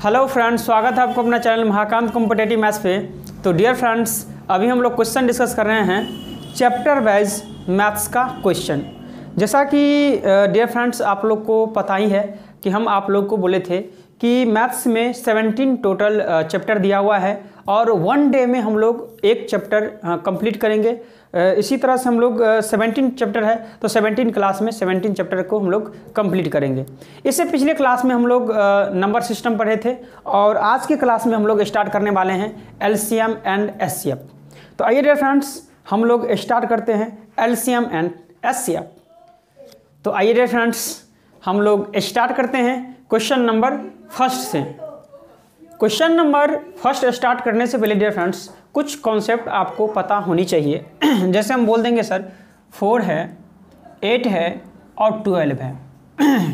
Hello friends, स्वागत है आपको अपना चैनल महाकांत कॉम्पिटिटिव मैथ्स पे। तो डियर फ्रेंड्स, अभी हम लोग क्वेश्चन डिस्कस कर रहे हैं चैप्टर वाइज मैथ्स का क्वेश्चन। जैसा कि डियर फ्रेंड्स आप लोग को पता ही है कि हम आप लोग को बोले थे कि मैथ्स में 17 टोटल चैप्टर दिया हुआ है और वन डे में हम लोग एक चैप्टर कंप्लीट करेंगे। इसी तरह से हम लोग 17 चैप्टर है तो 17 क्लास में 17 चैप्टर को हम लोग कंप्लीट करेंगे। इससे पिछले क्लास में हम लोग नंबर सिस्टम पढ़े थे और आज की क्लास में हम लोग स्टार्ट करने वाले हैं एलसीएम एंड एचसीएफ। तो आइए डियर फ्रेंड्स हम लोग स्टार्ट करते हैं एलसीएम एंड एचसीएफ। तो आइए डियर फ्रेंड्स हम लोग स्टार्ट करते हैं क्वेश्चन नंबर फर्स्ट से। क्वेश्चन नंबर फर्स्ट स्टार्ट करने से पहले डियर फ्रेंड्स कुछ कॉन्सेप्ट आपको पता होनी चाहिए। जैसे हम बोल देंगे सर 4 है, 8 है और 12 है,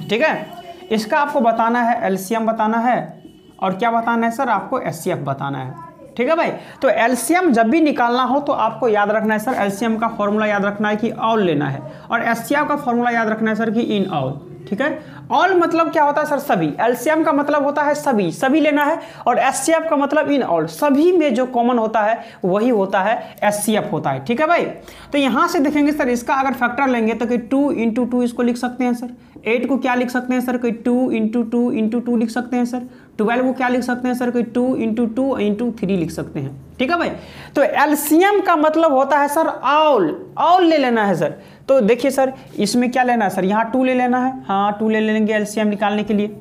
ठीक है। इसका आपको बताना है एलसीएम बताना है और क्या बताना है सर, आपको एचसीएफ बताना है, ठीक है भाई। तो एलसीएम जब भी निकालना हो तो आपको याद रखना है सर, एलसीएम का फॉर्मूला याद रखना है कि ऑल लेना है और एचसीएफ का फॉर्मूला याद रखना है सर कि इन ऑल, ठीक है। ऑल मतलब क्या होता है सर, सभी। एलसीएम का मतलब होता है सभी, सभी लेना है और एचसीएफ का मतलब इन ऑल, सभी में जो कॉमन होता है वही होता है एचसीएफ होता है, ठीक है भाई। तो यहां से देखेंगे सर, इसका अगर फैक्टर लेंगे तो कि 2 × 2 इसको लिख सकते हैं सर। 8 को क्या लिख सकते हैं सर, कोई 2 × 2 × 2 लिख सकते हैं सर। 12 को क्या लिख सकते हैं सर, कोई 2 × 2 × 3 लिख सकते हैं, ठीक है भाई। तो एलसीएम का मतलब होता है सर ऑल, ऑल ले लेना है सर। तो देखिए सर इसमें क्या लेना है सर, यहाँ 2 ले लेना है, हाँ 2 ले लेंगे एलसीएम निकालने के लिए।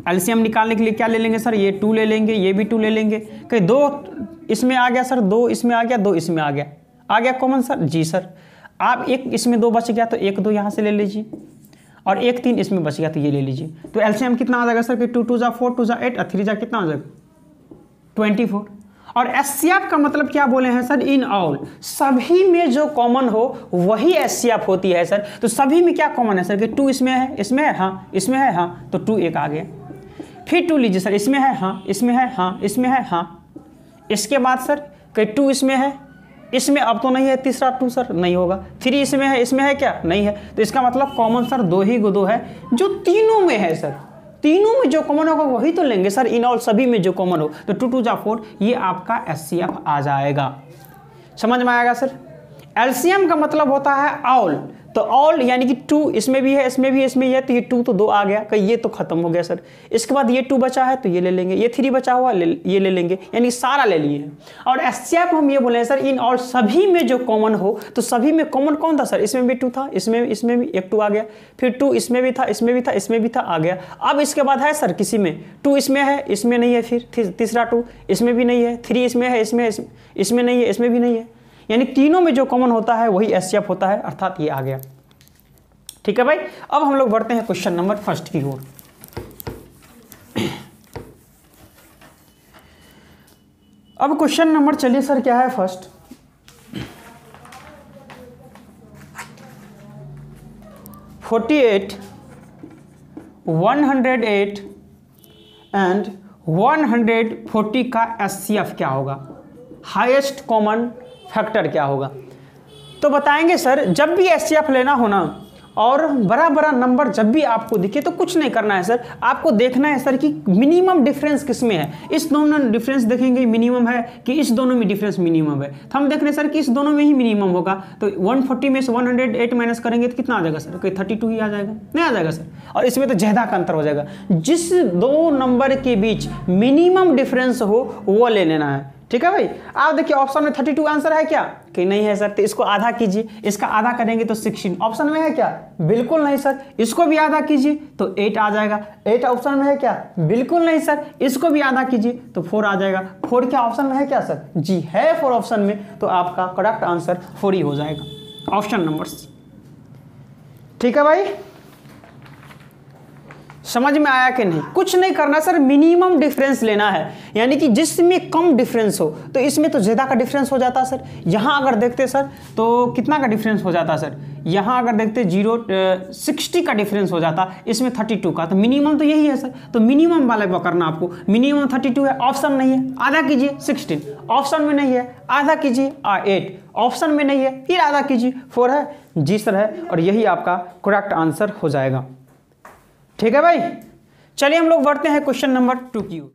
एलसीएम निकालने के लिए क्या ले लेंगे सर, ये 2 ले लेंगे, ये भी 2 ले लेंगे। कहीं 2 इसमें आ गया सर, 2 इसमें आ गया, 2 इसमें आ गया कॉमन सर जी सर। आप एक इसमें 2 बच गया तो 1 2 यहाँ से ले लीजिए और 1 3 इसमें बच गया तो ये ले लीजिए। तो एलसीएम कितना आ जाएगा सर कि 2 2 जा 4 2 जा 8 और 3 जा कितना हो जाएगा 24। और एचसीएफ का मतलब क्या बोले हैं सर, इन ऑल, सभी में जो कॉमन हो वही एचसीएफ होती है सर। तो सभी में क्या कॉमन है सर कि 2 इसमें है, इसमें है, हाँ इसमें है, हाँ तो 2 एक आ गया। फिर 2 लीजिए सर, इसमें है, हाँ इसमें है, हाँ इसमें है, हाँ। इसके बाद सर कि 2 इसमें है, इसमें अब तो नहीं है, तीसरा 2 सर नहीं होगा। 3 इसमें है क्या, नहीं है। तो इसका मतलब कॉमन सर 2 ही 2 है जो तीनों में है सर। तीनों में जो कॉमन होगा वही तो लेंगे सर, इन ऑल सभी में जो कॉमन हो। तो 2 2 जा 4 ये आपका एचसीएफ आ जाएगा। समझ में आएगा सर। एलसीएम का मतलब होता है ऑल, तो ऑल यानी कि 2 इसमें भी है, इसमें भी, इसमें ये, तो ये 2 तो 2 आ गया, कहीं ये तो खत्म हो गया सर। इसके बाद ये 2 बचा है तो ये ले लेंगे, ये 3 बचा हुआ ये ले लेंगे, यानी सारा ले लिए हैं। और एचसीएफ हम ये बोले सर इन ऑल सभी में जो कॉमन हो। तो सभी में कॉमन कौन था सर, इसमें भी 2 था, इसमें भी एक 2 आ गया, फिर 2 इसमें भी था, इसमें भी था, इसमें भी था, आ गया। अब इसके बाद है सर किसी में 2 इसमें है, इसमें नहीं है, फिर तीसरा 2 इसमें भी नहीं है, 3 इसमें है, इसमें नहीं है, इसमें भी नहीं है। यानी तीनों में जो कॉमन होता है वही एचसीएफ होता है, अर्थात ये आ गया, ठीक है भाई। अब हम लोग बढ़ते हैं क्वेश्चन नंबर फर्स्ट की ओर। अब क्वेश्चन नंबर चलिए सर क्या है फर्स्ट, (48) 108 एंड 140 का एचसीएफ क्या होगा, हाईएस्ट कॉमन फैक्टर क्या होगा। तो बताएंगे सर जब भी एचसीएफ लेना हो ना और बड़ा बड़ा नंबर जब भी आपको दिखे तो कुछ नहीं करना है सर, आपको देखना है सर कि मिनिमम डिफरेंस किस में है। इस दोनों में डिफरेंस देखेंगे मिनिमम है कि इस दोनों में डिफरेंस मिनिमम है, तो हम देख रहे हैं सर कि इस दोनों में ही मिनिमम होगा। तो 140 में से 108 माइनस करेंगे तो कितना आ जाएगा सर, कोई 32 ही आ जाएगा, नहीं आ जाएगा सर। और इसमें तो ज़्यादा का अंतर हो जाएगा। जिस 2 नंबर के बीच मिनिमम डिफरेंस हो वो ले लेना है, ठीक है भाई। आप देखिए ऑप्शन में 32 आंसर है क्या, कि नहीं है सर, तो इसको आधा कीजिए, इसका आधा करेंगे तो 16 ऑप्शन में है क्या, बिल्कुल नहीं सर। इसको भी आधा कीजिए तो 8 आ जाएगा, 8 ऑप्शन में है क्या, बिल्कुल नहीं सर। इसको भी आधा कीजिए तो 4 आ जाएगा, 4 क्या ऑप्शन में है क्या सर, जी है 4 ऑप्शन में। तो आपका करेक्ट आंसर 4 ही हो जाएगा, ऑप्शन नंबर सी, ठीक है भाई। समझ में आया कि नहीं। कुछ नहीं करना सर, मिनिमम डिफरेंस लेना है, यानी कि जिसमें कम डिफरेंस हो। तो इसमें तो ज़्यादा का डिफरेंस हो जाता है सर। यहाँ अगर देखते सर तो कितना का डिफरेंस हो जाता सर, यहाँ अगर देखते 60 का डिफरेंस हो जाता, इसमें 32 का। तो मिनिमम तो यही है सर, तो मिनिमम वाला करना आपको। मिनिमम 32 है, ऑप्शन नहीं है, आधा कीजिए 16, ऑप्शन में नहीं है, आधा कीजिए 8, ऑप्शन में नहीं है, फिर आधा कीजिए 4 है, जी सर है। और यही आपका करेक्ट आंसर हो जाएगा, ठीक है भाई। चलिए हम लोग बढ़ते हैं क्वेश्चन नंबर 2 की ओर।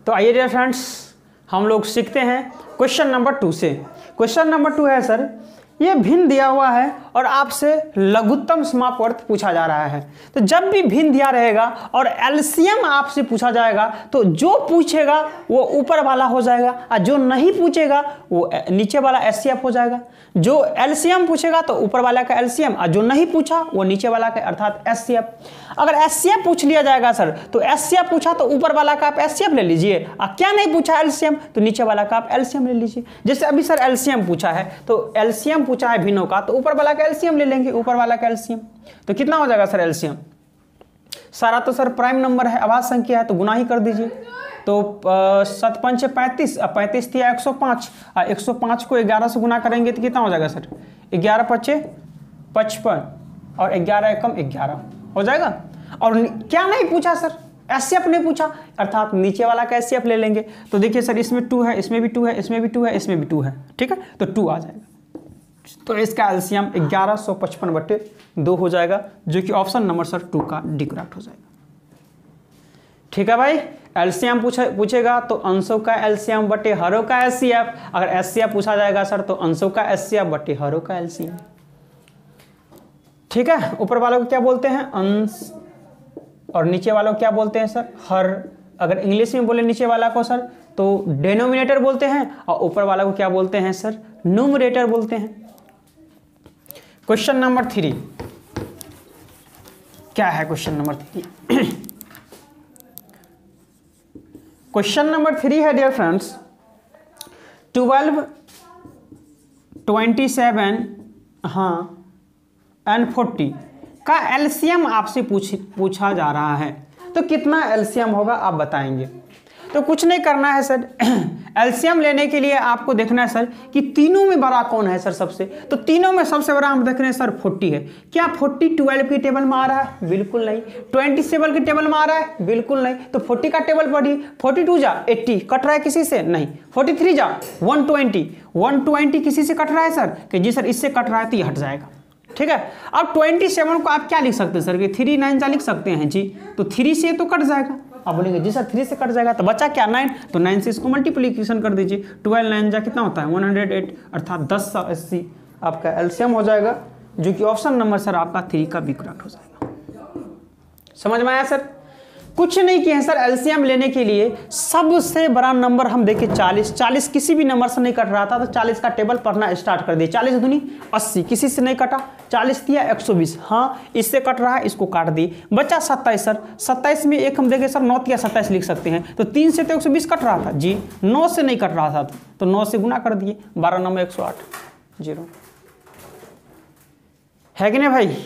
तो आइए डियर फ्रेंड्स हम लोग सीखते हैं क्वेश्चन नंबर 2 से। क्वेश्चन नंबर 2 है सर, ये भिन्न दिया हुआ है और आपसे लघुत्तम समापवर्त पूछा जा रहा है। तो जब भी भिन्न दिया रहेगा और एलसीएम आपसे पूछा जाएगा तो जो पूछेगा वो ऊपर वाला हो जाएगा और जो नहीं पूछेगा वो नीचे वाला एचसीएफ हो जाएगा। जो एलसीएम पूछेगा तो ऊपर वाला का एलसीएम और जो नहीं पूछा वो नीचे वाला का अर्थात एचसीएफ। अगर एचसीएफ पूछ लिया जाएगा सर तो एचसीएफ पूछा तो ऊपर वाला का आप एचसीएफ ले लीजिए और क्या नहीं पूछा एलसीएम तो नीचे वाला का आप एलसीएम ले लीजिए। जैसे अभी सर एलसीएम पूछा है तो एलसीएम पूछा है भिन्नों का तो ऊपर वाला का एलसीएम ले लेंगे, ऊपर वाला का एलसीएम। तो कितना हो जाएगा सर एलसीएम? सारा तो सर प्राइम नंबर है, अभाज्य संख्या है तो गुना ही कर दीजिए। तो 7 पंचे 35, 35 थी 105 और 105 को 11 से गुना करेंगे तो कितना हो जाएगा सर? 11 पच्चे 55 और 11 एकम 11 हो जाएगा। और क्या नहीं पूछा सर? एचसीएफ नहीं पूछा अर्थात नीचे वाला का एचसीएफ ले लेंगे। तो देखिए सर इसमें 2 है, इसमें भी 2 है, इसमें भी 2 है, इसमें भी 2 है, ठीक है, तो 2 आ जाएगा। तो इसका एलसीएम 1155/2 हो जाएगा जो कि ऑप्शन नंबर सर 2 का डी करेक्ट हो जाएगा। ठीक है भाई, एलसीएम पूछेगा तो अंशों का एलसीएम बटे हरों का एचसीएफ। अगर एचसीएफ पूछा जाएगा सर तो अंशों का एचसीएफ बटे हरों का एलसीएम। ठीक है, ऊपर वालों को क्या बोलते हैं? अंश और नीचे वालों को क्या बोलते हैं सर? हर। अगर इंग्लिश में बोले नीचे वाला को सर तो डेनोमिनेटर बोलते हैं और ऊपर वाला को क्या बोलते हैं सर? न्यूमरेटर बोलते हैं। क्वेश्चन नंबर 3 क्या है? क्वेश्चन नंबर 3 क्वेश्चन नंबर 3 है डियर फ्रेंड्स 12, 27 एंड 40 का एलसीएम आपसे पूछा जा रहा है। तो कितना एलसीएम होगा आप बताएंगे। तो कुछ नहीं करना है सर, एलसीएम लेने के लिए आपको देखना है सर कि तीनों में बड़ा कौन है सर सबसे। तो तीनों में सबसे बड़ा हम देख रहे हैं सर 40 है। क्या 40 12 की टेबल में आ रहा है? बिल्कुल नहीं। 27 की टेबल में आ रहा है? बिल्कुल नहीं। तो 40 का टेबल पढ़िए। 42 जा 80 कट रहा है किसी से? नहीं। 43 जा 120 किसी से कट रहा है सर? कि जी सर इससे कट रहा है तो ये हट जाएगा। ठीक है, अब 27 को आप क्या लिख सकते हैं सर? कि 3 9 जा लिख सकते हैं जी। तो 3 से तो कट जाएगा। आप बोलेंगे जी सर 3 से कट जाएगा तो बचा क्या? 9। तो 9 से इसको मल्टीप्लीकेशन कर दीजिए। 12 9 जा कितना होता है? 108 अर्थात 1080 आपका एलसीएम हो जाएगा जो कि ऑप्शन नंबर सर आपका 3 का बी करेक्ट हो जाएगा। समझ में आया सर? कुछ नहीं किया है सर, एलसीएम लेने के लिए सबसे बड़ा नंबर हम देखें 40 किसी भी नंबर से नहीं कट रहा था तो 40 का टेबल पढ़ना स्टार्ट कर दिए। 40 दूनी 80 किसी से नहीं कटा, 40 दिया 120 हाँ इससे कट रहा है इसको काट दिए। बचा 27 सर, 27 में एक हम देखें सर 9 या 27 लिख सकते हैं। तो 3 से तो 120 कट रहा था जी, 9 से नहीं कट रहा था तो 9 से गुना कर दिए। 12 9 108 0 है कि नहीं भाई?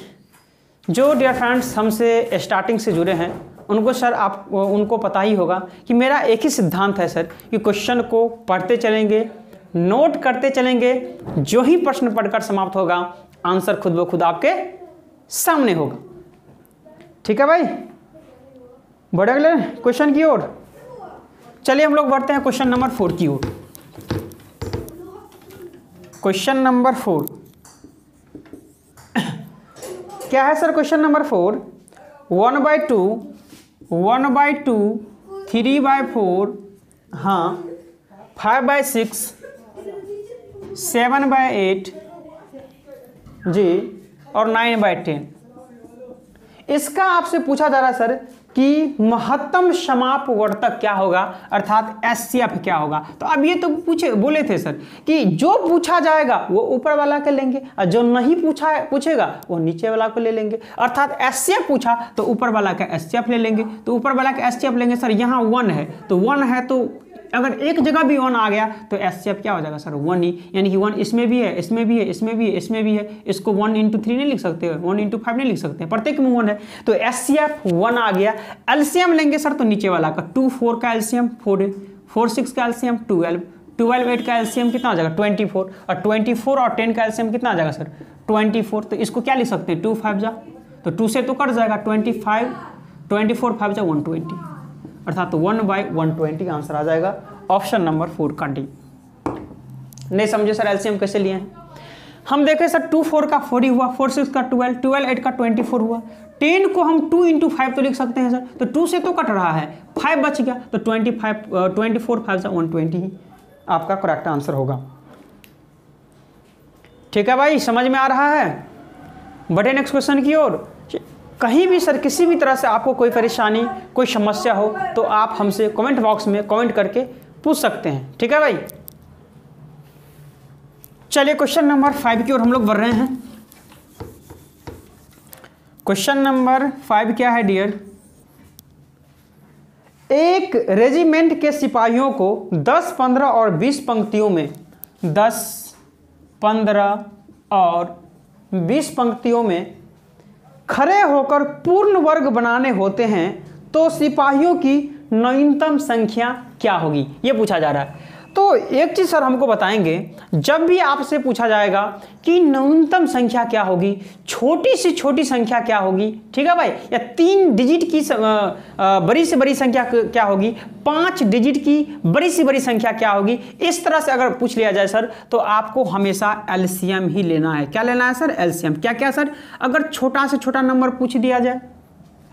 जो डियर फ्रेंड्स हमसे स्टार्टिंग से जुड़े हैं उनको सर आप उनको पता ही होगा कि मेरा एक ही सिद्धांत है सर कि क्वेश्चन को पढ़ते चलेंगे, नोट करते चलेंगे, जो ही प्रश्न पढ़कर समाप्त होगा आंसर खुद ब खुद आपके सामने होगा। ठीक है भाई, बढ़े अगले क्वेश्चन की ओर। चलिए हम लोग बढ़ते हैं क्वेश्चन नंबर 4 की ओर। क्वेश्चन नंबर 4 क्या है सर? क्वेश्चन नंबर 4 1/2 1/2 3/4 हाँ 5/6 7/8 जी और 9/10। इसका आपसे पूछा जा रहा है सर कि महत्तम समापवर्तक क्या होगा अर्थात एचसीएफ क्या होगा। तो अब ये तो बोले थे सर कि जो पूछा जाएगा वो ऊपर वाला के लेंगे और जो नहीं पूछेगा वो नीचे वाला को ले लेंगे। अर्थात एचसीएफ पूछा तो ऊपर वाला का एचसीएफ ले लेंगे। तो ऊपर वाला का एचसीएफ लेंगे सर, यहाँ 1 है तो 1 है तो अगर एक जगह भी 1 आ गया तो एचसीएफ क्या हो जाएगा सर? 1 ही, यानी कि 1 इसमें भी है, इसमें भी है, इसमें भी है, इसमें भी है। इसको 1 × 3 नहीं लिख सकते, 1 × 5 नहीं लिख सकते, प्रत्येक में 1 है। तो एचसीएफ 1 आ गया। एलसीएम लेंगे सर तो नीचे वाला का 2 4 का एलसीएम 4 4 6 का एलसीएम 12 8 का एलसीएम कितना आ जाएगा? 24 और 24 और 10 का एलसीएम कितना आ जाएगा सर? 24। तो इसको क्या लिख सकते हैं? 2 5 जा तो 2 से तो कट जाएगा 25 24 5 जा 120 अर्थात 1/120 आंसर आ जाएगा ऑप्शन नंबर 4 का डी। नहीं समझे सर एलसीएम कैसे लिए हैं? हम देखें सर 2 4 का 4 ही हुआ, 4 6 का 12, 12 8 का 24 हुआ। 10 को हम 2 × 5 तो लिख सकते हैं सर, तो 2 से तो कट रहा है, 5 बच गया, तो 24 5 से 120 ही आपका करेक्ट आंसर होगा। ठीक है भाई, समझ में आ रहा है? बढ़े नेक्स्ट क्वेश्चन की ओर। कहीं भी सर किसी भी तरह से आपको कोई परेशानी, कोई समस्या हो तो आप हमसे कमेंट बॉक्स में कमेंट करके पूछ सकते हैं। ठीक है भाई, चलिए क्वेश्चन नंबर 5 की ओर हम लोग बढ़ रहे हैं। क्वेश्चन नंबर 5 क्या है डियर? एक रेजिमेंट के सिपाहियों को 10, 15 और 20 पंक्तियों में 10, 15 और 20 पंक्तियों में खड़े होकर पूर्ण वर्ग बनाने होते हैं तो सिपाहियों की न्यूनतम संख्या क्या होगी, ये पूछा जा रहा है। तो एक चीज़ सर हमको बताएंगे, जब भी आपसे पूछा जाएगा कि न्यूनतम संख्या क्या होगी, छोटी से छोटी संख्या क्या होगी, ठीक है भाई, या 3 डिजिट की बड़ी से बड़ी संख्या क्या होगी, 5 डिजिट की बड़ी से बड़ी संख्या क्या होगी, इस तरह से अगर पूछ लिया जाए सर तो आपको हमेशा एलसीएम ही लेना है। क्या लेना है सर? एलसीएम। क्या क्या सर? अगर छोटा से छोटा नंबर पूछ दिया जाए,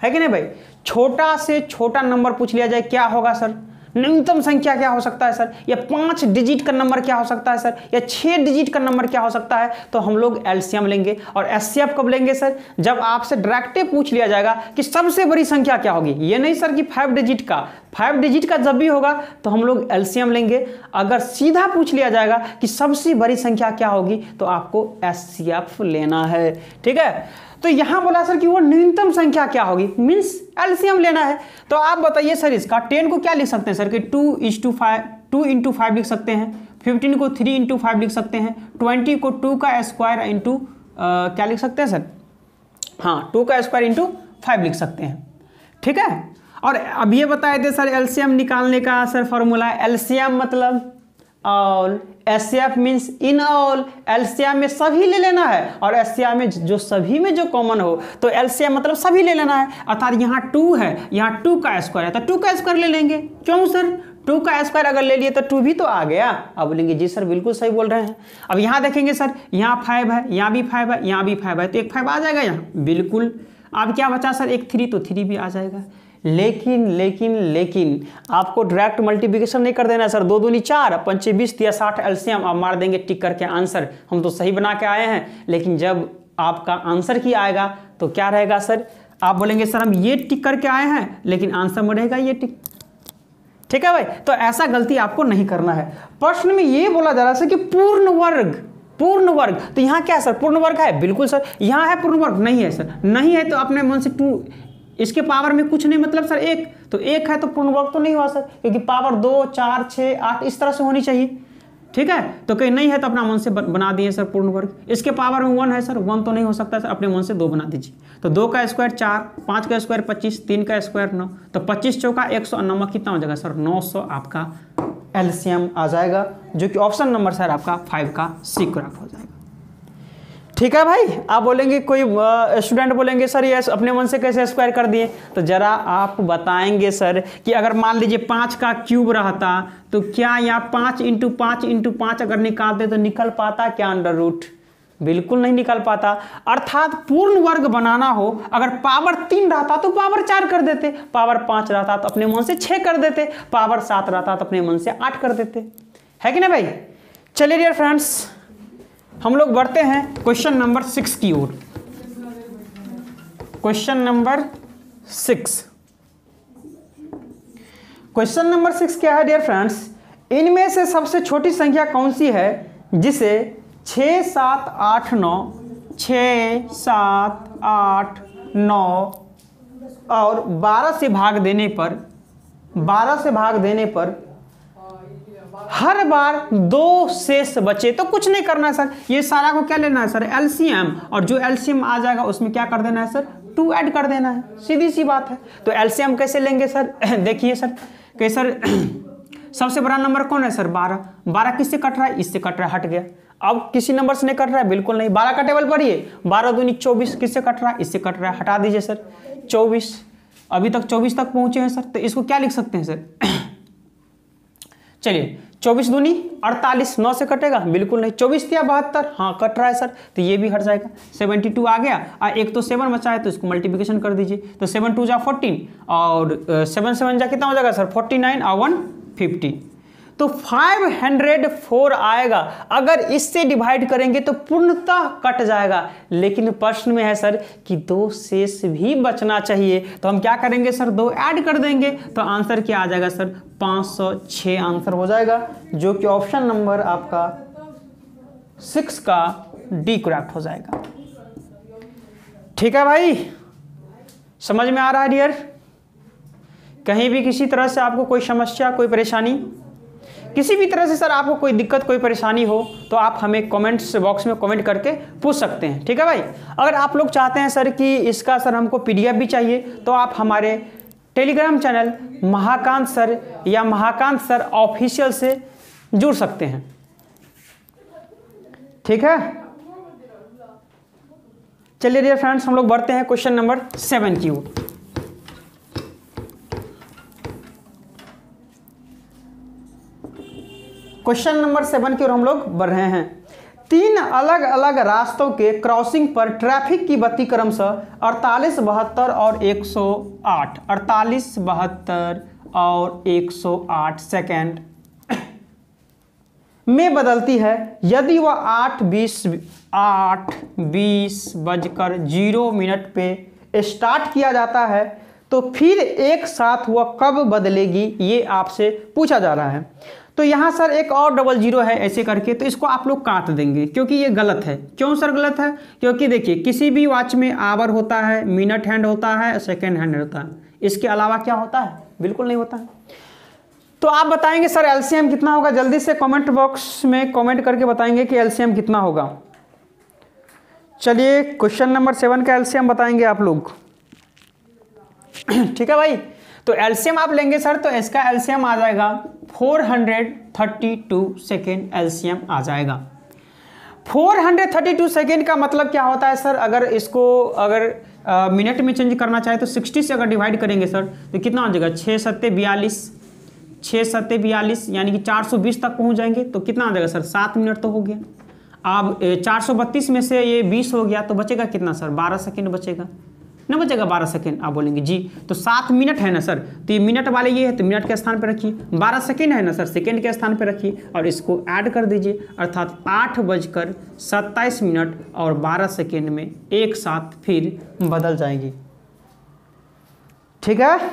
है कि नहीं भाई, छोटा से छोटा नंबर पूछ लिया जाए, क्या होगा सर? न्यूनतम संख्या क्या हो सकता है सर, या 5 डिजिट का नंबर क्या हो सकता है सर, या 6 डिजिट का नंबर क्या हो सकता है, तो हम लोग एलसीएम लेंगे। और एचसीएफ कब लेंगे सर? जब आपसे डायरेक्ट पूछ लिया जाएगा कि सबसे बड़ी संख्या क्या होगी, ये नहीं सर कि 5 डिजिट का। 5 डिजिट का जब भी होगा तो हम लोग एलसीएम लेंगे। अगर सीधा पूछ लिया जाएगा कि सबसे बड़ी संख्या क्या होगी तो आपको एचसीएफ लेना है। ठीक है, तो यहां बोला सर कि वो न्यूनतम संख्या क्या होगी, मींस एलसीएम लेना है। तो आप बताइए सर, इसका 10 को क्या लिख सकते हैं सर कि 2 × 5 लिख सकते हैं, 15 को 3 × 5 लिख सकते हैं, 20 को 2 का स्क्वायर इंटू क्या लिख सकते हैं सर, हाँ 2 का स्क्वायर इंटू 5 लिख सकते हैं। ठीक है, और अब ये बताए थे सर एलसीएम निकालने का सर फॉर्मूला, एलसीएम मतलब all, HCF means in all, LCM में सभी ले लेना है, और एचसीएफ में जो सभी में जो कॉमन हो, तो एलसीएम मतलब सभी ले लेना है। अर्थात यहाँ 2 है, यहाँ 2 का स्क्वायर है, तो 2 का स्क्वायर ले लेंगे। क्यों सर? 2 का स्क्वायर अगर ले लिए तो 2 भी तो आ गया। अब बोलेंगे जी सर बिल्कुल सही बोल रहे हैं। अब यहाँ देखेंगे सर, यहाँ 5 है, यहाँ भी 5 है, यहाँ भी 5 है, तो एक 5 आ जाएगा यहाँ, बिल्कुल। अब क्या बचा सर? एक 3, तो 3 भी आ जाएगा। लेकिन आपको डायरेक्ट मल्टीप्लिकेशन नहीं कर देना सर। 2 दूनी 4, 5 20 दिया 60 एलसीएम, आप मार देंगे टिक करके आंसर। हम तो सही बना के आए हैं, लेकिन जब आपका आंसर की आएगा तो क्या रहेगा सर? आप बोलेंगे सर हम ये टिक करके आए हैं, लेकिन आंसर में रहेगा ये टिक। ठीक है भाई, तो ऐसा गलती आपको नहीं करना है। प्रश्न में ये बोला जा रहा है कि पूर्ण वर्ग, तो यहाँ क्या सर पूर्ण वर्ग है? बिल्कुल सर, यहाँ है पूर्ण वर्ग, नहीं है सर, नहीं है तो अपने मन से 2, इसके पावर में कुछ नहीं, मतलब सर 1, तो 1 है तो पूर्ण वर्ग तो नहीं हुआ सर, क्योंकि पावर 2 4 6 8 इस तरह से होनी चाहिए। ठीक है, तो कहीं नहीं है तो अपना मन से बना दिए सर पूर्ण वर्ग। इसके पावर में 1 है सर, 1 तो नहीं हो सकता सर, अपने मन से 2 बना दीजिए। तो 2 का स्क्वायर 4, 5 का स्क्वायर 25, 3 का स्क्वायर 9, तो 25 चौका 109 कितना हो जाएगा सर? 900 आपका एलसीएम आ जाएगा, जो कि ऑप्शन नंबर सर आपका 5 का सी करेक्ट हो जाएगा। ठीक है भाई, आप बोलेंगे, कोई स्टूडेंट बोलेंगे सर ये अपने मन से कैसे स्क्वायर कर दिए, तो जरा आप बताएंगे सर कि अगर मान लीजिए 5 का क्यूब रहता तो क्या यहाँ 5 × 5 × 5 अगर निकालते तो निकल पाता क्या अंडर रूट? बिल्कुल नहीं निकल पाता। अर्थात पूर्ण वर्ग बनाना हो, अगर पावर 3 रहता तो पावर 4 कर देते, पावर 5 रहता तो अपने मन से 6 कर देते, पावर 7 रहता तो अपने मन से 8 कर देते, है कि ना भाई? चलिए डियर फ्रेंड्स, हम लोग बढ़ते हैं क्वेश्चन नंबर 6 की ओर। क्वेश्चन नंबर 6, क्वेश्चन नंबर 6 क्या है डियर फ्रेंड्स? इनमें से सबसे छोटी संख्या कौन सी है जिसे 6 7 8 9 6 7 8 9 और 12 से भाग देने पर हर बार 2 शेष बचे? तो कुछ नहीं करना है सर, ये सारा को क्या लेना है सर? एलसीएम, और जो एलसीएम आ जाएगा उसमें क्या कर देना है सर? 2 ऐड कर देना है, सीधी सी बात है। तो एलसीएम कैसे लेंगे सर? देखिए सर, कि सर सबसे बड़ा नंबर कौन है सर? 12। 12 किससे कट रहा है? इससे कट रहा है, हट गया। अब किसी नंबर से नहीं कट रहा है? बिल्कुल नहीं। 12 का टेबल पढ़िए, 12 दूनी 24, किससे कट रहा है? इससे कट रहा है, हटा दीजिए सर 24। अभी तक 24 तक पहुंचे हैं सर, तो इसको क्या लिख सकते हैं सर? चलिए 24 दूनी 48, 9 से कटेगा बिल्कुल नहीं। 24 या 72, हाँ कट रहा है सर, तो ये भी हट जाएगा। 72 आ गया, एक तो 7 बचा है तो इसको मल्टीप्लिकेशन कर दीजिए, तो 7 2 जा 14 और 7 7 जा कितना हो जाएगा सर 49 और 150, तो 504 आएगा। अगर इससे डिवाइड करेंगे तो पूर्णतः कट जाएगा, लेकिन प्रश्न में है सर कि 2 शेष भी बचना चाहिए, तो हम क्या करेंगे सर 2 ऐड कर देंगे, तो आंसर क्या आ जाएगा सर 506 आंसर हो जाएगा, जो कि ऑप्शन नंबर आपका 6 का डी करेक्ट हो जाएगा। ठीक है भाई, समझ में आ रहा है डियर? कहीं भी किसी तरह से आपको कोई समस्या, कोई परेशानी, किसी भी तरह से सर आपको कोई दिक्कत, कोई परेशानी हो तो आप हमें कमेंट्स बॉक्स में कमेंट करके पूछ सकते हैं। ठीक है भाई, अगर आप लोग चाहते हैं सर कि इसका सर हमको पीडीएफ भी चाहिए तो आप हमारे टेलीग्राम चैनल महाकांत सर या महाकांत सर ऑफिशियल से जुड़ सकते हैं। ठीक है, चलिए डियर फ्रेंड्स हम लोग बढ़ते हैं क्वेश्चन नंबर 7 की ओर। क्वेश्चन नंबर 7 की ओर हम लोग बढ़ रहे हैं। 3 अलग अलग रास्तों के क्रॉसिंग पर ट्रैफिक की गति क्रमशः 48, 72 और 108, 48, 72 और 108 सेकेंड में बदलती है। यदि वह 8:20 पे स्टार्ट किया जाता है तो फिर एक साथ वह कब बदलेगी, ये आपसे पूछा जा रहा है। तो यहाँ सर एक और 00 है ऐसे करके, तो इसको आप लोग काट देंगे क्योंकि ये गलत है। क्यों सर गलत है? क्योंकि देखिए किसी भी वॉच में आवर होता है, मिनट हैंड होता है, सेकेंड हैंड होता है, इसके अलावा क्या होता है? बिल्कुल नहीं होता है। तो आप बताएंगे सर एलसीएम कितना होगा, जल्दी से कमेंट बॉक्स में कमेंट करके बताएंगे कि एलसीएम कितना होगा। चलिए क्वेश्चन नंबर 7 का एलसीएम बताएंगे आप लोग। ठीक है भाई, तो एलसीएम आप लेंगे सर तो इसका एलसीएम आ जाएगा 432 सेकेंड एलसीएम आ जाएगा। 432 सेकेंड का मतलब क्या होता है सर? अगर इसको मिनट में चेंज करना चाहे तो 60 से अगर डिवाइड करेंगे सर तो कितना हो जाएगा 6 7 42, 6 7 42 यानी कि 420 तक पहुंच जाएंगे, तो कितना आ जाएगा सर 7 मिनट तो हो गया। अब 432 में से ये 20 हो गया तो बचेगा कितना सर 12 सेकेंड बचेगा ना, बचेगा 12 सेकेंड। आप बोलेंगे जी तो 7 मिनट है ना सर, तो ये मिनट वाले ये है तो मिनट के स्थान पर रखिए, 12 सेकेंड है ना सर सेकेंड के स्थान पर रखिए और इसको ऐड कर दीजिए, अर्थात 8:27 और 12 सेकेंड में एक साथ फिर बदल जाएंगी। ठीक है,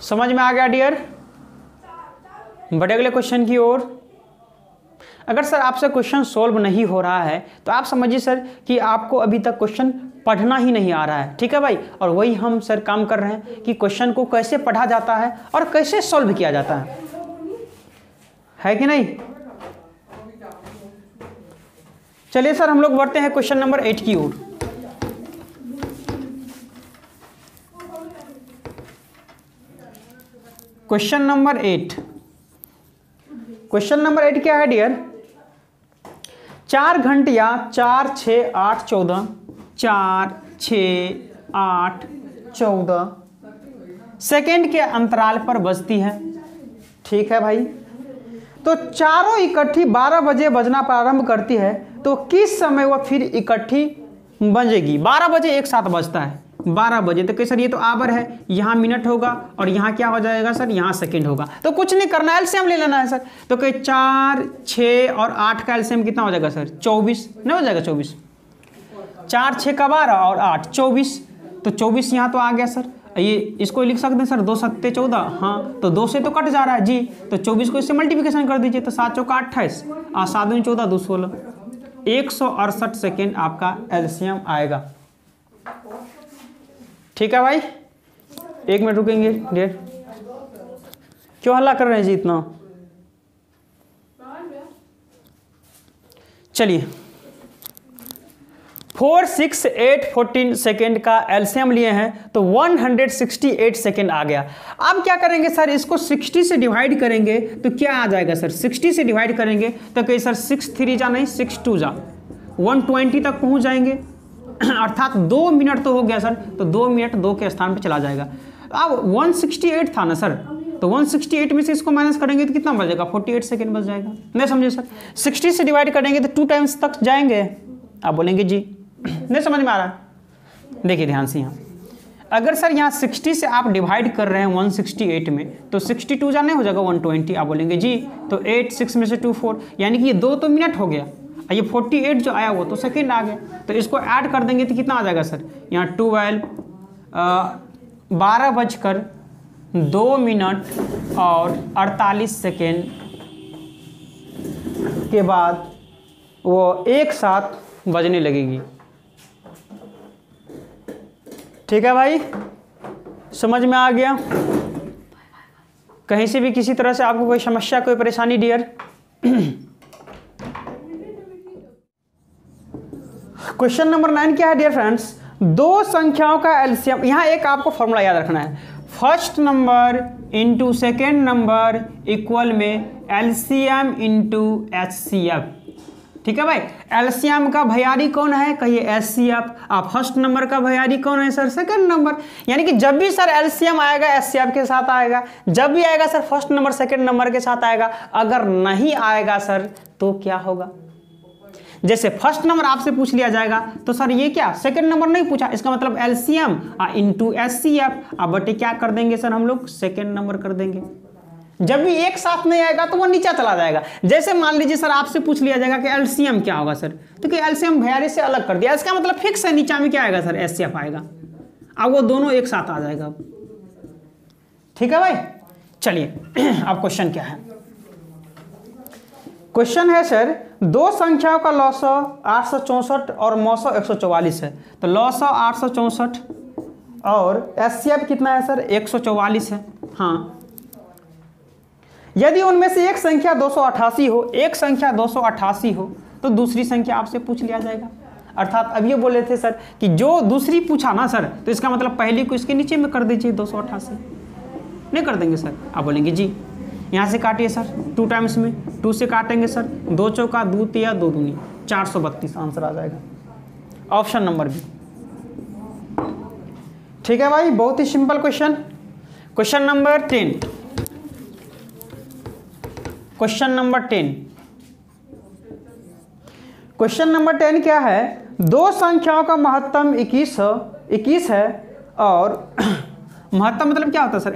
समझ में आ गया डियर? बढ़े अगले क्वेश्चन की ओर। अगर सर आपसे क्वेश्चन सोल्व नहीं हो रहा है तो आप समझिए सर कि आपको अभी तक क्वेश्चन पढ़ना ही नहीं आ रहा है। ठीक है भाई, और वही हम सर काम कर रहे हैं कि क्वेश्चन को कैसे पढ़ा जाता है और कैसे सॉल्व किया जाता है कि नहीं? चलिए सर हम लोग बढ़ते हैं क्वेश्चन नंबर 8 की ओर। क्वेश्चन नंबर 8, क्वेश्चन नंबर 8 क्या है डियर? 4 घंटियां 4 6 8 14, 4 6 8 14 सेकेंड के अंतराल पर बजती है। ठीक है भाई, तो चारों इकट्ठी 12 बजे बजना प्रारंभ करती है, तो किस समय वह फिर इकट्ठी बजेगी? 12 बजे एक साथ बजता है, 12 बजे, तो सर ये तो आवर है, यहाँ मिनट होगा और यहाँ क्या हो जाएगा सर, यहाँ सेकंड होगा। तो कुछ नहीं करना है, एलसीएम ले लेना है सर। तो 4 6 और 8 का एलसीएम कितना हो जाएगा सर 24, नहीं हो जाएगा 24, 4 6 का 12 और 8 24, तो 24 यहाँ तो आ गया सर। ये इसको लिख सकते हैं सर 2 7 14, हाँ तो 2 से तो कट जा रहा है जी, तो 24 को इससे मल्टीप्लिकेशन कर दीजिए, तो 7 चौका 28 और 7 दूनी 14 2 16, 168 सेकेंड आपका एलसीएम आएगा। ठीक है भाई, 1 मिनट रुकेंगे डेढ़, क्यों हल्ला कर रहे हैं जी इतना? चलिए 4 6 8 14 सेकेंड का एलसीएम लिए हैं तो 168 सेकेंड आ गया। अब क्या करेंगे सर, इसको 60 से डिवाइड करेंगे तो क्या आ जाएगा सर, 60 से डिवाइड करेंगे तो कहीं सर 6 3 जा नहीं 6 2 जा 120 तक पहुंच जाएंगे, अर्थात 2 मिनट तो हो गया सर, तो 2 मिनट 2 के स्थान पे चला जाएगा। अब 168 था ना सर, तो 168 में से इसको माइनस करेंगे तो कितना बच जाएगा, 48 सेकेंड बच जाएगा। नहीं समझे सर, 60 से डिवाइड करेंगे तो 2 टाइम्स तक जाएंगे, आप बोलेंगे जी। नहीं समझ में आ रहा? देखिए ध्यान से, यहाँ अगर सर यहाँ 60 से आप डिवाइड कर रहे हैं 168 में, तो 62 जाने हो जाएगा 120, आप बोलेंगे जी। तो 8 6 में से 2 4, यानी कि ये 2 तो मिनट हो गया, ये 48 जो आया वो तो सेकेंड आ गया। तो इसको ऐड कर देंगे तो कितना आ जाएगा सर, यहाँ 12:02 और 48 सेकेंड के बाद वो एक साथ बजने लगेगी। ठीक है भाई, समझ में आ गया? कहीं से भी किसी तरह से आपको कोई समस्या, कोई परेशानी डियर? क्वेश्चन नंबर 9 क्या है डियर फ्रेंड्स, दो संख्याओं का एलसीएम। यहाँ एक आपको फॉर्मूला याद रखना है, first number into second number equal में एलसीएम इंटू एचसीएफ। ठीक है भाई, एलसीएम का भैयारी कौन है, कहिए एचसीएफ। आप फर्स्ट नंबर का भैयारी कौन है सर, सेकंड नंबर। यानी कि जब भी सर एलसीएम आएगा एचसीएफ के साथ आएगा, जब भी आएगा sir first number second number के साथ आएगा। अगर नहीं आएगा सर तो क्या होगा, जैसे फर्स्ट नंबर आपसे पूछ लिया जाएगा तो सर ये क्या सेकंड नंबर नहीं पूछा, इसका मतलब एलसीएम इंटू एचसीएफ। अब बटे क्या कर देंगे सर हम लोग, सेकंड नंबर कर देंगे। जब भी एक साथ नहीं आएगा तो वो नीचे चला जाएगा। जैसे मान लीजिए सर आपसे पूछ लिया जाएगा कि एलसीएम क्या होगा सर, तो कि एलसीएम भैयारी से अलग कर दिया, इसका मतलब फिक्स है नीचे में क्या आएगा सर, एचसीएफ आएगा। अब वो दोनों एक साथ आ जाएगा। ठीक है भाई, चलिए अब क्वेश्चन क्या है। क्वेश्चन है सर, दो संख्याओं का लॉसव 864 और मौसव 144 है। तो लॉसव 864 और एचसीएफ कितना है सर, 144 है। हाँ, यदि उनमें से एक संख्या 288 हो, एक संख्या 288 हो, तो दूसरी संख्या आपसे पूछ लिया जाएगा। अर्थात अब ये बोले थे सर कि जो दूसरी पूछा ना सर, तो इसका मतलब पहली को इसके नीचे में कर दीजिए 288। नहीं कर देंगे सर, आप बोलेंगे जी। यहाँ से काटिए सर 2 टाइम्स में, 2 से काटेंगे सर 2 चौका 2 तिया 2 दूनी 432 आंसर आ जाएगा, ऑप्शन नंबर बी। ठीक है भाई, बहुत ही simple question. Question number 10, question number 10, question number 10 क्या है, दो संख्याओं का महत्तम 21 है और महत्तम मतलब क्या होता है सर,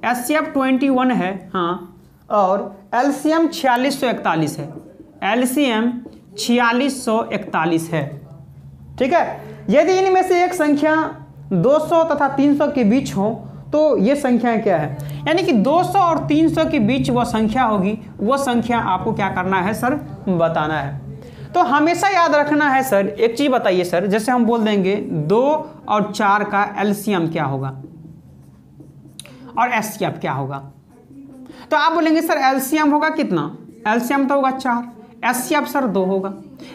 एचसीएफ 21 है। हाँ, और एलसीएम 4641 है, एलसीएम 4641 है। ठीक है, यदि इनमें से एक संख्या 200 तथा 300 के बीच हो तो ये संख्याएं क्या है, यानी कि 200 और 300 के बीच वो संख्या होगी, वो संख्या आपको क्या करना है सर, बताना है। तो हमेशा याद रखना है सर, एक चीज बताइए सर, जैसे हम बोल देंगे 2 और 4 का एलसीएम क्या होगा और एचसीएफ क्या होगा, तो आप बोलेंगे सर एलसीएम होगा कितना, एलसीएम तो होगा 4, एचसीएफ सर 2 होगा।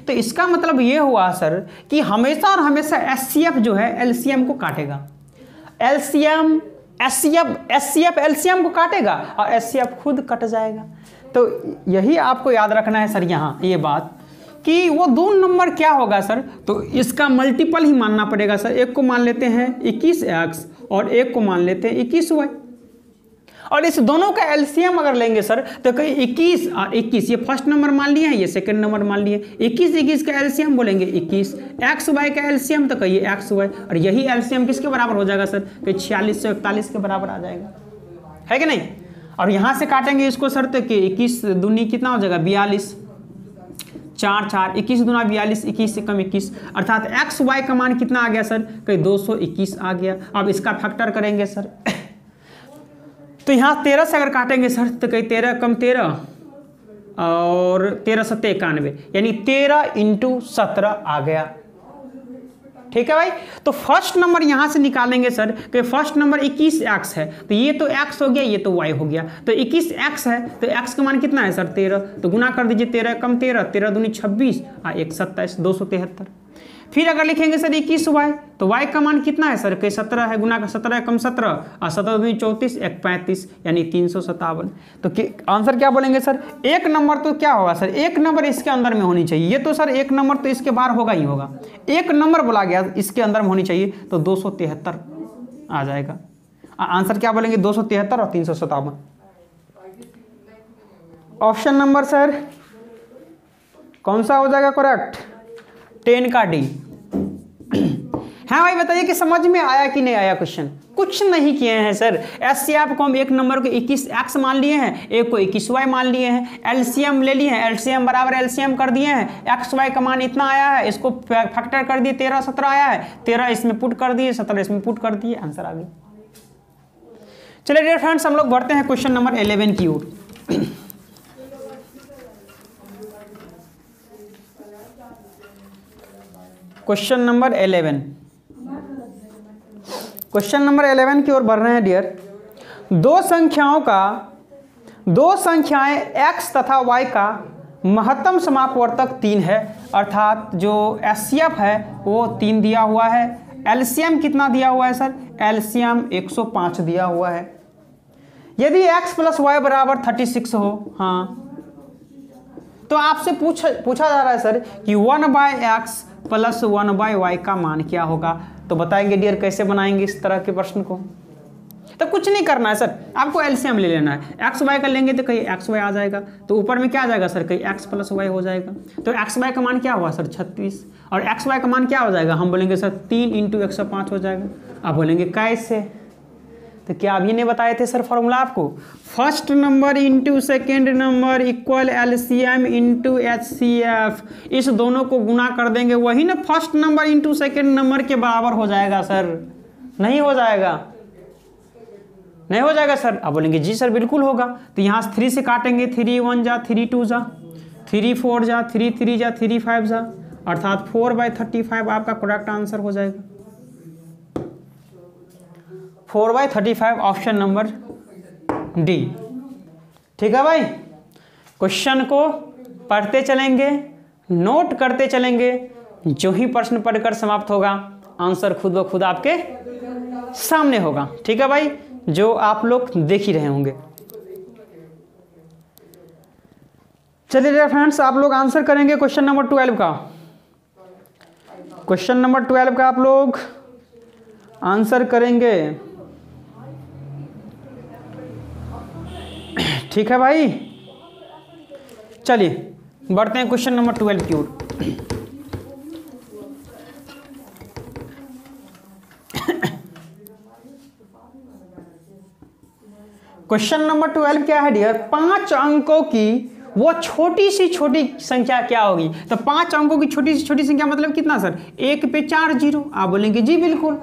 तो इसका मतलब ये हुआ सर कि हमेशा और हमेशा एचसीएफ जो है एलसीएम को काटेगा, एलसीएम एचसीएफ एलसीएम को काटेगा और एचसीएफ खुद कट जाएगा। तो यही आपको याद रखना है सर यहाँ ये बात कि वो दो नंबर क्या होगा सर, तो इसका मल्टीपल ही मानना पड़ेगा सर। एक को मान लेते हैं 21x और एक को मान लेते हैं 21y, और इस दोनों का एलसीएम अगर लेंगे सर तो कहीं 21 और 21, ये फर्स्ट नंबर मान लिए हैं, ये सेकंड नंबर मान लिए। 21 का एलसीएम बोलेंगे 21, एक्स वाई का एलसीएम तो कहिए एक्स वाई, और यही एलसीएम किसके बराबर हो जाएगा सर, कहीं 4641 के बराबर आ जाएगा, है कि नहीं। और यहाँ से काटेंगे इसको सर तो कि 21 दूनी कितना हो जाएगा 42, 4 4 21 दूना 42, 21 से कम 21, अर्थात एक्स वाई का मान कितना आ गया सर, कहीं 221 आ गया। अब इसका फैक्टर करेंगे सर तो यहाँ 13 से अगर काटेंगे सर तो कहीं 13 कम 13 और 13 सत्ते 91, यानी 13 × 17 आ गया। ठीक है भाई, तो फर्स्ट नंबर यहाँ से निकालेंगे सर कि फर्स्ट नंबर 21x है, तो ये तो x हो गया, ये तो y हो गया। तो 21x है तो x का मान कितना है सर 13, तो गुना कर दीजिए 13 कम 13, 13 दूनी 26 और 1 27, 273। फिर अगर लिखेंगे सर 21y तो y का मान कितना है सर, कहीं 17 है, गुना का 17 कम 17 और 17 दूनी 34, 1 35, यानी 357। तो आंसर क्या बोलेंगे सर, एक नंबर तो क्या होगा सर, एक नंबर इसके अंदर में होनी चाहिए। ये तो सर एक नंबर तो इसके बाहर होगा ही होगा, एक नंबर बोला गया इसके अंदर में होनी चाहिए, तो 273 आ जाएगा। आंसर क्या बोलेंगे 273 और 357। ऑप्शन नंबर सर कौन सा हो जाएगा करेक्ट? 10 का डी। हाँ भाई बताइए कि समझ में आया कि नहीं आया क्वेश्चन? कुछ नहीं किए हैं सर। एचसीएफ को हम एक नंबर को 21x मान लिए हैं, एक को 21y मान लिए हैं, एलसीएम ले लिए हैं, एलसीएम बराबर एलसीएम कर दिए हैं, XY का मान इतना आया है, इसको फैक्टर कर दिए 13 17 आया है, 13 इसमें पुट कर दिए, 17 इसमें पुट कर दिए, आंसर आ गया। चलिए डियर फ्रेंड्स हम लोग बढ़ते हैं क्वेश्चन नंबर 11 की ओर। क्वेश्चन नंबर 11, क्वेश्चन नंबर 11 की ओर बढ़ रहे हैं डियर। दो संख्याएं x तथा y का महत्तम समापवर्तक 3 है, अर्थात जो एचसीएफ है वो 3 दिया हुआ है। एलसीएम कितना दिया हुआ है सर? एलसीएम 105 दिया हुआ है। यदि x + y बराबर 36 हो, हाँ, तो आपसे पूछा जा रहा है सर कि 1/x + 1/y का मान क्या होगा? तो बताएंगे डियर कैसे बनाएंगे इस तरह के प्रश्न को? तो कुछ नहीं करना है सर, आपको एलसीएम ले लेना है। एक्स वाई का लेंगे तो कहीं एक्स वाई आ जाएगा, तो ऊपर में क्या आ जाएगा सर? कहीं एक्स + y हो जाएगा। तो एक्स वाई का मान क्या हुआ सर? 36। और एक्स वाई का मान क्या हो जाएगा? हम बोलेंगे सर 3 × 105 हो जाएगा। आप बोलेंगे कैसे? तो क्या अभी नहीं बताए थे सर फॉर्मूला आपको? First number into second number equal LCM into HCF. इस दोनों को गुना कर देंगे, वही ना first number into second number के बराबर हो जाएगा सर। नहीं हो जाएगा? नहीं हो जाएगा सर? आप बोलेंगे जी सर बिल्कुल होगा। तो यहाँ 3 से काटेंगे, 3 1 जा, 3 2 जा, 3 4 जा, 3 3 जा, 3 5 जा, अर्थात 4/35 आपका करेक्ट आंसर हो जाएगा। 4/35 ऑप्शन नंबर डी। ठीक है भाई, क्वेश्चन को पढ़ते चलेंगे, नोट करते चलेंगे, जो ही प्रश्न पढ़कर समाप्त होगा आंसर खुद ब खुद आपके सामने होगा। ठीक है भाई, जो आप लोग देख ही रहे होंगे। चलिए फ्रेंड्स, आप लोग आंसर करेंगे क्वेश्चन नंबर 12 का। क्वेश्चन नंबर 12 का आप लोग आंसर करेंगे। ठीक है भाई, चलिए बढ़ते हैं क्वेश्चन नंबर 12 की ओर। क्वेश्चन नंबर 12 क्या है डियर? 5 अंकों की वो छोटी सी छोटी संख्या क्या होगी? तो 5 अंकों की छोटी सी छोटी संख्या मतलब कितना सर? 1 पे 4 0। आप बोलेंगे जी बिल्कुल।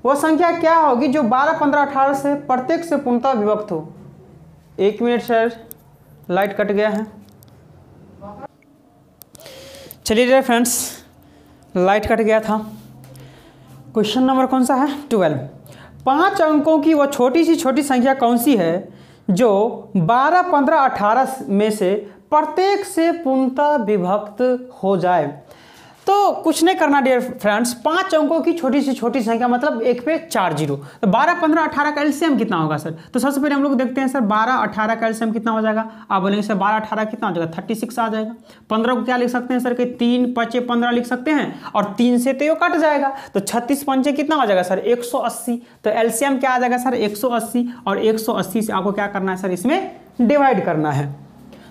वो संख्या क्या होगी जो 12 15 18 से प्रत्येक से पूर्णतः विभक्त हो? 1 मिनट सर, लाइट कट गया है। चलिए डियर फ्रेंड्स, लाइट कट गया था। क्वेश्चन नंबर कौन सा है? 12। 5 अंकों की वो छोटी सी छोटी संख्या कौन सी है जो 12 15 18 में से प्रत्येक से पूर्णतः विभक्त हो जाए? तो कुछ नहीं करना डियर फ्रेंड्स, 5 अंकों की छोटी सी छोटी संख्या मतलब 1 पे 4 0। तो 12 15 18 का एलसीएम कितना होगा सर? तो सबसे पहले हम लोग देखते हैं सर 12 18 का एलसीएम कितना हो जाएगा। आप बोलेंगे सर 12 18 कितना हो जाएगा? 36 आ जाएगा। 15 को क्या लिख सकते हैं सर कि 3 5 15 लिख सकते हैं, और 3 से तो ये कट जाएगा, तो 36 5 कितना हो जाएगा सर? 180। तो एलसीएम क्या आ जाएगा सर? 180। और 180 से आपको क्या करना है सर? इसमें डिवाइड करना है।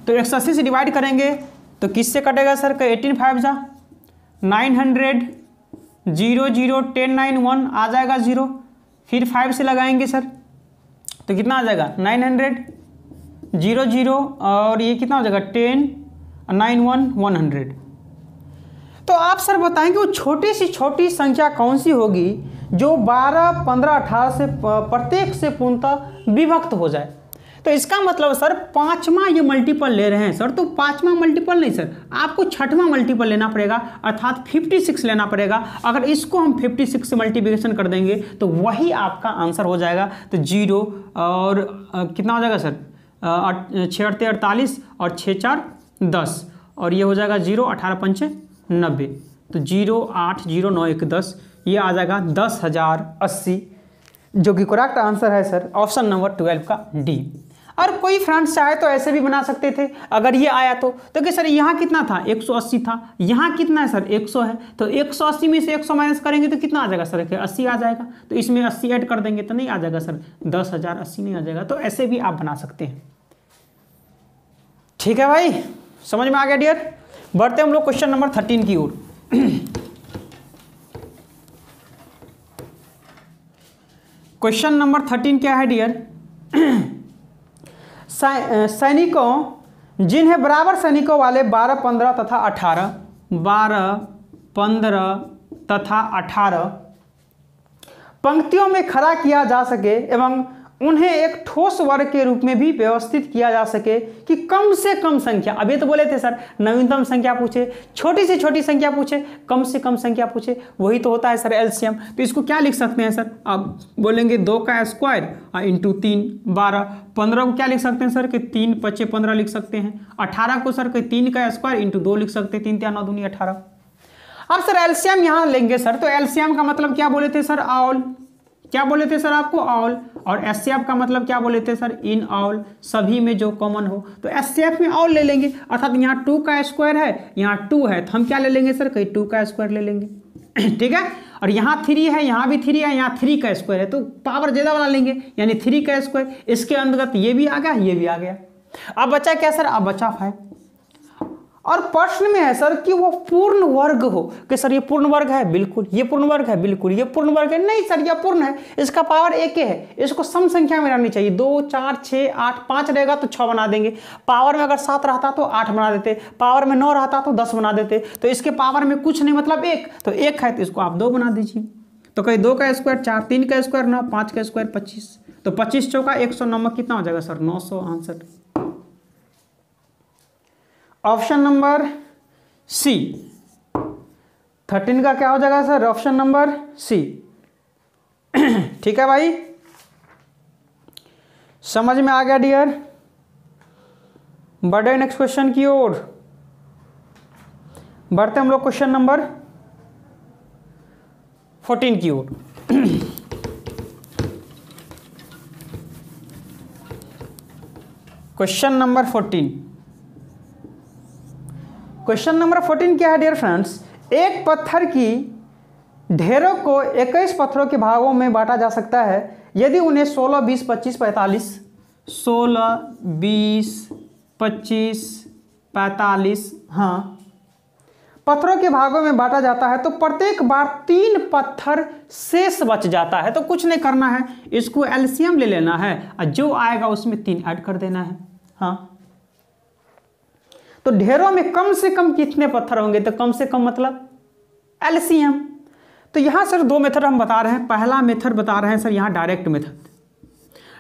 तो 180 से डिवाइड करेंगे तो किससे कटेगा सर? 18 5 जा, 900 0 0 10 9 1 आ जाएगा 0। फिर 5 से लगाएंगे सर तो कितना आ जाएगा? 900 0 0 और ये कितना हो जाएगा? 10 9 1 100। तो आप सर बताएंगे वो छोटी सी छोटी संख्या कौन सी होगी जो 12 15 18 से प्रत्येक से पूर्णतः विभक्त हो जाए? तो इसका मतलब सर 5वां ये मल्टीपल ले रहे हैं सर, तो 5वां मल्टीपल नहीं सर, आपको 6वां मल्टीपल लेना पड़ेगा, अर्थात 56 लेना पड़ेगा। अगर इसको हम 56 से मल्टीप्लिकेशन कर देंगे तो वही आपका आंसर हो जाएगा। तो 0 और कितना हो जाएगा सर? 6 8 48 और 6 4 10, और ये हो जाएगा 0 18 5 90। तो 0 8 0 9 1 10, ये आ जाएगा 10,080, जो कि करेक्ट आंसर है सर ऑप्शन नंबर 12 का डी। और कोई फ्रेंड्स चाहे तो ऐसे भी बना सकते थे, अगर ये आया तो कि सर यहाँ कितना था 180 था, यहाँ कितना है सर 100 है, तो 180 में से 100 माइनस करेंगे तो कितना आ जाएगा सर 80 आ जाएगा, तो इसमें 80 ऐड कर देंगे तो नहीं आ जाएगा सर 10,000, 80 नहीं आ जाएगा। तो ऐसे भी आप बना सकते हैं। ठीक है भाई, समझ में आ गया डियर। बढ़ते हम लोग क्वेश्चन नंबर 13 की ओर। क्वेश्चन नंबर 13 क्या है डियर? सैनिकों जिन्हें बराबर सैनिकों वाले 12, 15 तथा 18 12, 15 तथा 18 पंक्तियों में खड़ा किया जा सके एवं उन्हें एक ठोस वर्ग के रूप में भी व्यवस्थित किया जा सके कि कम से कम संख्या, अभी तो बोले थे सर नवीनतम संख्या पूछे, छोटी से छोटी संख्या पूछे, कम से कम संख्या पूछे, वही तो होता है सर एलसीएम। तो इसको क्या लिख सकते हैं सर? आप बोलेंगे 2 का स्क्वायर इंटू 3 12, 15 को क्या लिख सकते हैं सर कि 3 5 15 लिख सकते हैं, 18 को सर कि 3 का स्क्वायर इंटू 2 लिख सकते हैं, 3 3 9 दूनी 18। अब सर एलसीएम यहाँ लेंगे सर, तो एलसीएम का मतलब क्या बोले थे सर? ऑल। क्या बोले थे सर आपको? ऑल। और एचसीएफ का मतलब क्या बोले थे सर? इन ऑल, सभी में जो कॉमन हो। तो एचसीएफ में ऑल ले लेंगे, अर्थात यहाँ 2 का स्क्वायर है, यहाँ 2 है, तो हम क्या ले लेंगे सर? कहीं 2 का स्क्वायर ले लेंगे। ठीक है, और यहाँ 3 है, यहाँ भी 3 है, यहाँ 3 का स्क्वायर है, तो पावर ज्यादा वाला लेंगे, यानी 3 का स्क्वायर। इसके अंतर्गत ये भी आ गया, ये भी आ गया। अब बचा क्या सर? अब बचा 5। और प्रश्न में है सर कि वो पूर्ण वर्ग हो, कि सर ये पूर्ण वर्ग है, बिल्कुल। ये पूर्ण वर्ग है, बिल्कुल। ये पूर्ण वर्ग है, नहीं सर ये पूर्ण है, इसका पावर 1 है, इसको सम संख्या में रहनी चाहिए। 2 4 6 8 5 रहेगा तो 6 बना देंगे, पावर में अगर 7 रहता तो 8 बना देते, पावर में 9 रहता तो 10 बना देते। तो इसके पावर में कुछ नहीं, मतलब 1, तो 1 है तो इसको आप 2 बना दीजिए। तो कहीं 2 का स्क्वायर 4, 3 का स्क्वायर 9, 5 का स्क्वायर 25, तो 25 चौका 109 कितना हो जाएगा सर? 968। ऑप्शन नंबर सी 13 का क्या हो जाएगा सर? Option number C. ठीक है भाई, समझ में आ गया डियर। बढ़े नेक्स्ट क्वेश्चन की ओर। बढ़ते हम लोग क्वेश्चन नंबर 14 की ओर। Question number 14। क्वेश्चन नंबर 14 क्या है डियर फ्रेंड्स? एक पत्थर की ढेरों को 21 पत्थरों के भागों में बांटा जा सकता है यदि उन्हें 16, 20, 25, 45 16, 20, 25, 45 हाँ पत्थरों के भागों में बांटा जाता है, तो प्रत्येक बार 3 पत्थर शेष बच जाता है। तो कुछ नहीं करना है, इसको एलसीएम ले लेना है और जो आएगा उसमें 3 ऐड कर देना है। हाँ, तो ढेरों में कम से कम कितने पत्थर होंगे? तो कम से कम मतलब एलसीएम। तो यहां सर 2 मेथड हम बता रहे हैं। पहला मेथड बता रहे हैं सर यहाँ डायरेक्ट मेथड।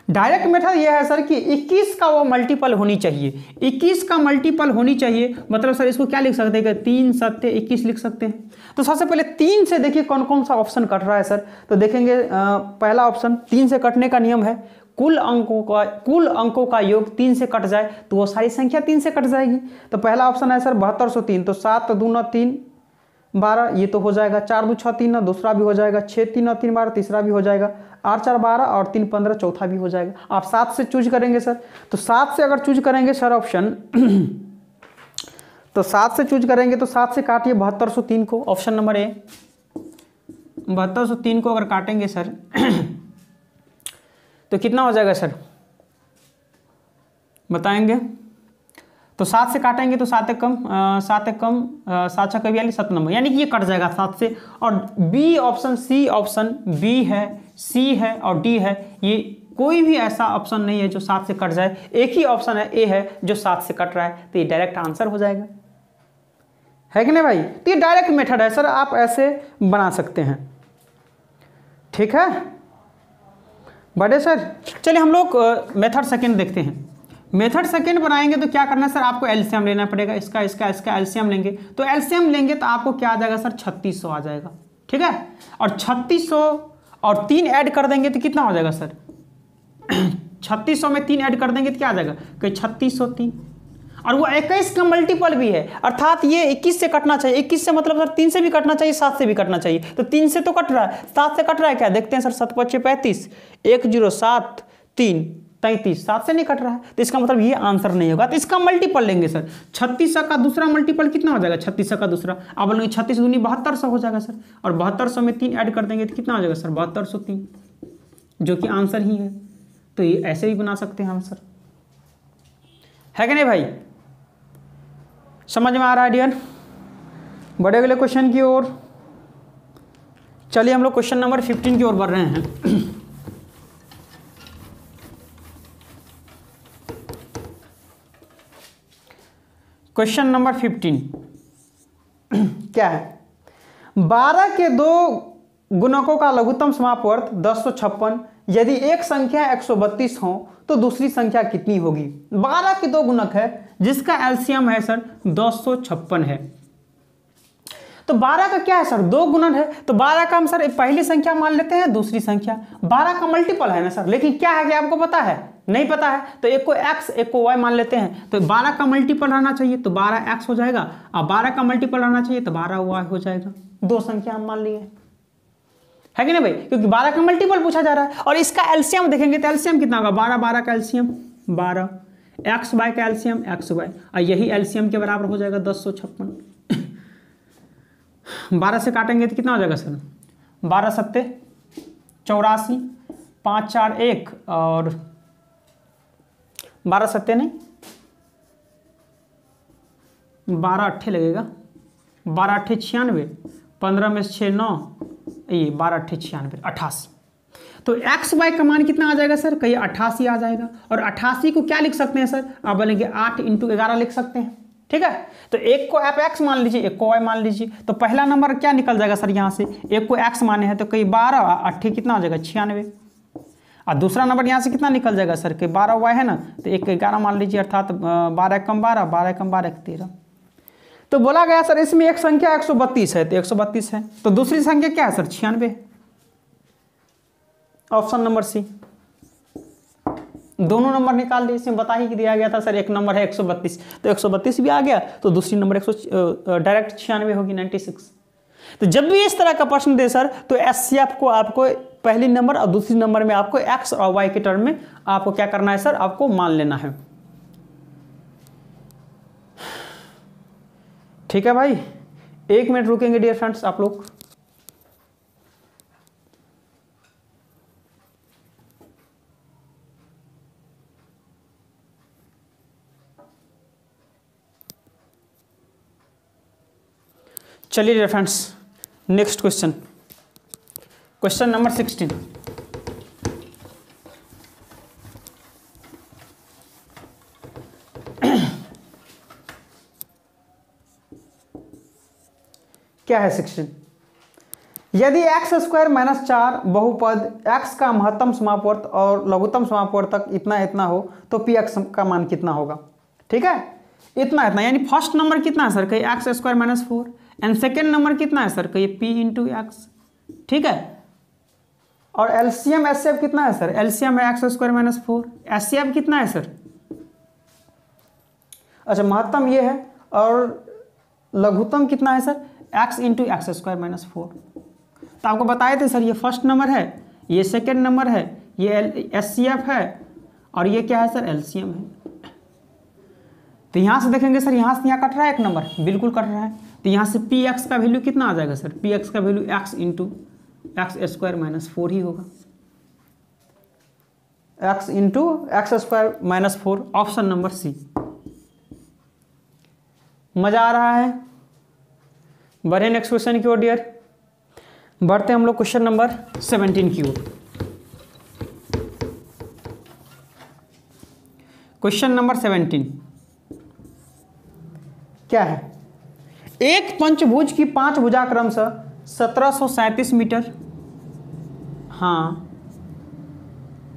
डायरेक्ट मेथड यह है सर कि 21 का वो मल्टीपल होनी चाहिए, 21 का मल्टीपल होनी चाहिए, मतलब सर इसको क्या लिख सकते हैं कि 3 7 21 लिख सकते हैं। तो सबसे पहले 3 से देखिए कौन कौन सा ऑप्शन कट रहा है सर। तो देखेंगे पहला ऑप्शन 3 से कटने का नियम है, कुल अंकों का योग 3 से कट जाए तो वो सारी संख्या 3 से कट जाएगी। तो पहला ऑप्शन है सर 7203, तो 7 2 9 3 12, ये तो हो जाएगा। 4 2 6 3 9, दूसरा भी हो जाएगा। 6 3 9 3 12, तीसरा भी हो जाएगा। 8 4 12 और 3 15, चौथा भी हो जाएगा। आप 7 से चूज करेंगे सर, तो 7 से अगर चूज करेंगे सर ऑप्शन तो 7 से चूज करेंगे तो 7 से काटिए 7203 को, ऑप्शन नंबर ए 7203 को अगर काटेंगे सर तो कितना हो जाएगा सर बताएंगे? तो 7 से काटेंगे तो 7 एक कम 7 एक कम 7 6 42 7 नंबर, यानी कि ये कट जाएगा 7 से। और B option, C option, B है, सी है और डी है, ये कोई भी ऐसा ऑप्शन नहीं है जो 7 से कट जाए। एक ही ऑप्शन है, ए है, जो 7 से कट रहा है, तो ये डायरेक्ट आंसर हो जाएगा, है कि नहीं भाई? तो ये डायरेक्ट मेथड है सर, आप ऐसे बना सकते हैं। ठीक है बड़े सर, चलिए हम लोग मेथड सेकंड देखते हैं। मेथड सेकंड बनाएंगे तो क्या करना है सर? आपको एलसीएम लेना पड़ेगा, इसका एलसीएम लेंगे। तो एलसीएम लेंगे तो आपको क्या आ जाएगा सर? 3600 आ जाएगा। ठीक है, और 3600 और 3 ऐड कर देंगे तो कितना हो जाएगा सर? 3600 में 3 ऐड कर देंगे तो क्या आ जाएगा कि 3603, और वो 21 का मल्टीपल भी है, अर्थात ये 21 से कटना चाहिए। 21 से मतलब सर 3 से भी कटना चाहिए, 7 से भी कटना चाहिए। तो 3 से तो कट रहा है, 7 से कट रहा है क्या? देखते हैं सर। 7 5 35, 1 0 7 3 33, 7 से नहीं कट रहा है, तो इसका मतलब ये आंसर नहीं होगा। तो इसका मल्टीपल लेंगे सर, 36 का दूसरा मल्टीपल कितना हो जाएगा, 36 का दूसरा, आप बोलेंगे 36 दूनी 7200 हो जाएगा सर, और 7200 में 3 ऐड कर देंगे तो कितना हो जाएगा सर, 7203, जो कि आंसर ही है। तो ये ऐसे भी बना सकते हैं आंसर, है कि नहीं भाई? समझ में आ रहा है डियर? बढ़े अगले क्वेश्चन की ओर। चलिए हम लोग क्वेश्चन नंबर 15 की ओर बढ़ रहे हैं। क्वेश्चन नंबर 15 क्या है? 12 के दो गुणकों का लघुत्तम समापवर्त 1056, यदि एक संख्या 132 हो तो दूसरी संख्या कितनी होगी? 12 के दो गुणक है जिसका एलसीएम है सर 256 है। तो 12 का क्या है सर, दो गुणन है, तो 12 का हम सर पहली संख्या मान लेते हैं, दूसरी संख्या 12 का मल्टीपल है ना सर, लेकिन क्या है कि आपको पता है, नहीं पता है, तो एक को x एक को y मान लेते हैं। तो 12 का मल्टीपल रहना चाहिए तो 12x हो जाएगा, और 12 का मल्टीपल रहना चाहिए तो 12y हो जाएगा। दो संख्या हम मान लिए, है कि नहीं भाई? क्योंकि 12 का मल्टीपल पूछा जा रहा है, और इसका एलसीएम देखेंगे तो एलसीएम कितना होगा, 12 का एलसीएम 12, एक्स वाई का एलसीएम एक्स वाई, और यही एलसीएम के बराबर हो जाएगा 256। 12 से काटेंगे तो कितना हो जाएगा सर, 12 सत्ते 84, 5 4 1, और 12 सत्ते नहीं 12 अट्ठे लगेगा, 12 अट्ठे 96, 15 में 6 9, ये 12 अट्ठे 96 88। तो एक्स वाई का मान कितना आ जाएगा सर, कहीं 88 आ जाएगा, और 88 को क्या लिख सकते हैं सर, आप बोलेंगे 8 × 11 लिख सकते हैं, ठीक है? तो एक को आप x मान लीजिए, एक को y मान लीजिए, तो पहला नंबर क्या निकल जाएगा सर, यहाँ से एक को x माने हैं तो कहीं 12 अट्ठे कितना हो जाएगा 96, और दूसरा नंबर यहाँ से कितना निकल जाएगा सर, कि 12y है ना, तो एक 11 मान लीजिए, अर्थात 12 कम 12, 12 कम 12 13। तो बोला गया सर इसमें एक संख्या 132 है, तो 132 है, तो दूसरी संख्या क्या है सर 96, ऑप्शन नंबर सी। दोनों नंबर निकाल दिए, इसमें बता ही दिया गया था सर एक नंबर है 132, तो 132 भी आ गया, तो दूसरी नंबर डायरेक्ट 96 होगी 96। तो जब भी इस तरह का प्रश्न दे सर, तो एचसीएफ को आपको पहली नंबर और दूसरी नंबर में आपको एक्स और वाई के टर्म में आपको क्या करना है सर, आपको मान लेना है, ठीक है भाई? 1 मिनट रुकेंगे डियर फ्रेंड्स आप लोग। चलिए dear friends, next question, question number 16। क्या है 16? यदि x² - 4 बहुपद x का महत्तम समापवर्त और लघुत्तम समापवर्त तक इतना इतना हो तो px का मान कितना होगा? ठीक है, इतना इतना, यानी फर्स्ट नंबर कितना है सर, कहीं x² - 4, एंड सेकेंड नंबर कितना है सर, कहीं p × x, ठीक है? और एलसीएम एचसीएफ कितना है सर, एलसीएम है x² - 4, एचसीएफ कितना है सर, अच्छा महत्तम ये है, और लघुत्तम कितना है सर, x × x² - 4। तो आपको बताए थे सर ये फर्स्ट नंबर है, ये सेकेंड नंबर है, ये एचसीएफ है, और ये क्या है सर, एलसीएम है। तो यहाँ से देखेंगे सर, यहाँ से यहाँ कट रहा है एक नंबर, बिल्कुल कट रहा है, तो यहाँ से px का वैल्यू कितना आ जाएगा सर, px का वैल्यू x × x² - 4 ही होगा, x × x² - 4, option number C. मजा आ रहा है? बढ़े नेक्स्ट क्वेश्चन की ओर डियर, बढ़ते हम लोग क्वेश्चन नंबर 17 की ओर। क्वेश्चन नंबर 17 क्या है? एक पंचभुज की 5 भुजा क्रमशः 1737 मीटर, हाँ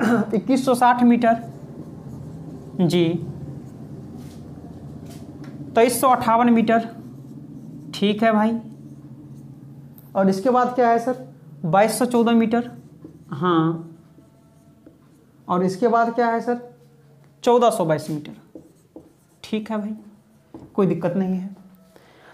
2160 मीटर जी, 2358 मीटर, ठीक है भाई, और इसके बाद क्या है सर, 2214 मीटर, हाँ, और इसके बाद क्या है सर, 1422 मीटर, ठीक है भाई, कोई दिक्कत नहीं है।